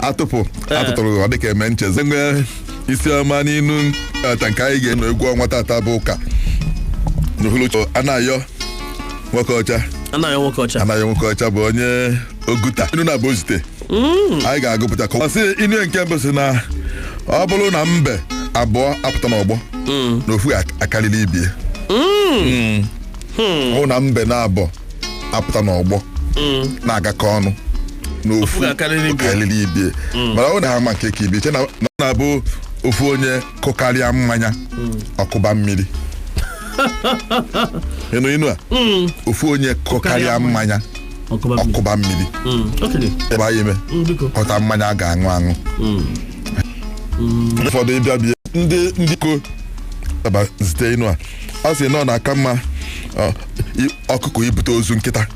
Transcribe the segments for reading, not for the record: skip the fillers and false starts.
atụpụ atụtụrụ ọ dịka eme ncheze nwe isi ọma n'inu ata nke anyị ga-eno egwu ọnwa tata bụ ụka n'uhuluchi Anayo nwoke ọcha bụ onye Oguta inu na Bozite anyị ga-agụpụta ka ọsị inu nke mbụ si na ọ bụrụ na mbe abụọ apụta n'ọgbọ n'ofu akarịrị ibie hụ na mbe na-abụọ apụta n'ọgbọ na-agakọ ọnụ n'ofu akarịrị ibie mana ọ na-ama nke ka ibie na na-abụ ofu onye kụkarịa mmanya ọkụba mmiri inu a ofu onye kụkarịa mmanya ọkụba mmiri ebe anyị ime ọta mmanya a ga-aṅụ aṅụ ụfọdụ ịbịa bie ndị ko zite inu a ọ sị na ọ na-aka mma ọkụkọ ibute ozu nkịta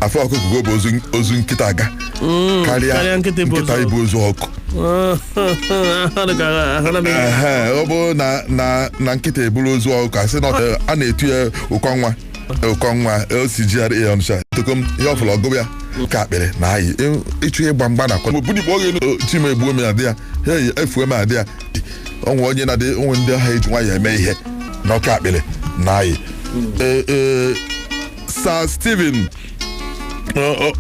afọ ọkụkọ bụ ozu nkịta aga karịa nkịta ibu ozu ọkụ ọ bụ na nkịta eburu ozu ọkụ asị na a na-etu ya ụkọ nwa OCGR Ọnịsha tokom ihe ọfụla ọgụ ya ka akpịrị na ayị ịchụ ịgba mgba na akwa obunikpo oge chima egbuo m ya dị ya efuo m adị ya onwe onye na-adị onwe ndị agha eji nwayọ eme ihe na ọka akpịrị na ayị Sir Stephen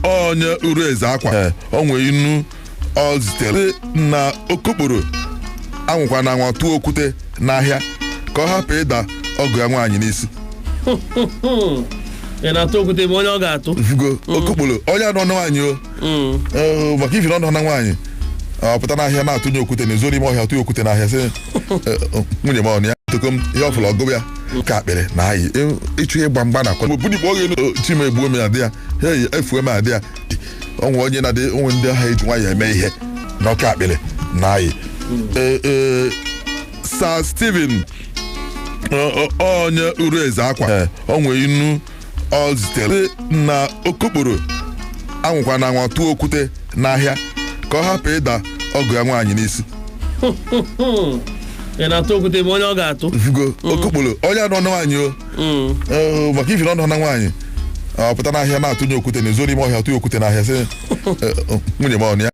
onye uru eze akwa onwe inu ọ zitere na okokporo anwụkwa na anwa tụọ okwute n'ahịa ka ọ hapụ ịda ọgụ ya nwaanyị n'isi ị na-atụ okwute ma onye ọ ga-atụ fugo okokporo onye anọ nwaanyị o maka ifi na ọnọ na nwaanyị ọ pụta n'ahịa na-atụnye okwute na ezo n'ime ọhịa tụọ okwute n'ahịa sị nwunye m ọnụ ya tokom ihe ọfụla ọgụ ya ka akpịrị na ayị ịchụ ịgba mgba na akwa obunikpo oge chima egbuo m ya dị ya efuo m adị ya onwe onye na-adị onwe ndị agha eji nwayọ eme ihe na ọka akpịrị na ayị Sir Stephen onye uru eze akwa onwe inu ọ zitere na okokporo anwụkwa na anwa tụọ okwute n'ahịa ka ọ hapụ ịda ọgụ ya nwaanyị n'isi ị na-atụ okwute ma onye ọ ga-atụ fugo okokporo onye anọ nwaanyị o maka ifi na ọnọ na nwaanyị ọ pụta n'ahịa na-atụnye okwute na ezo n'ime ọhịa tụọ okwute n'ahịa sị nwunye m ọnụ ya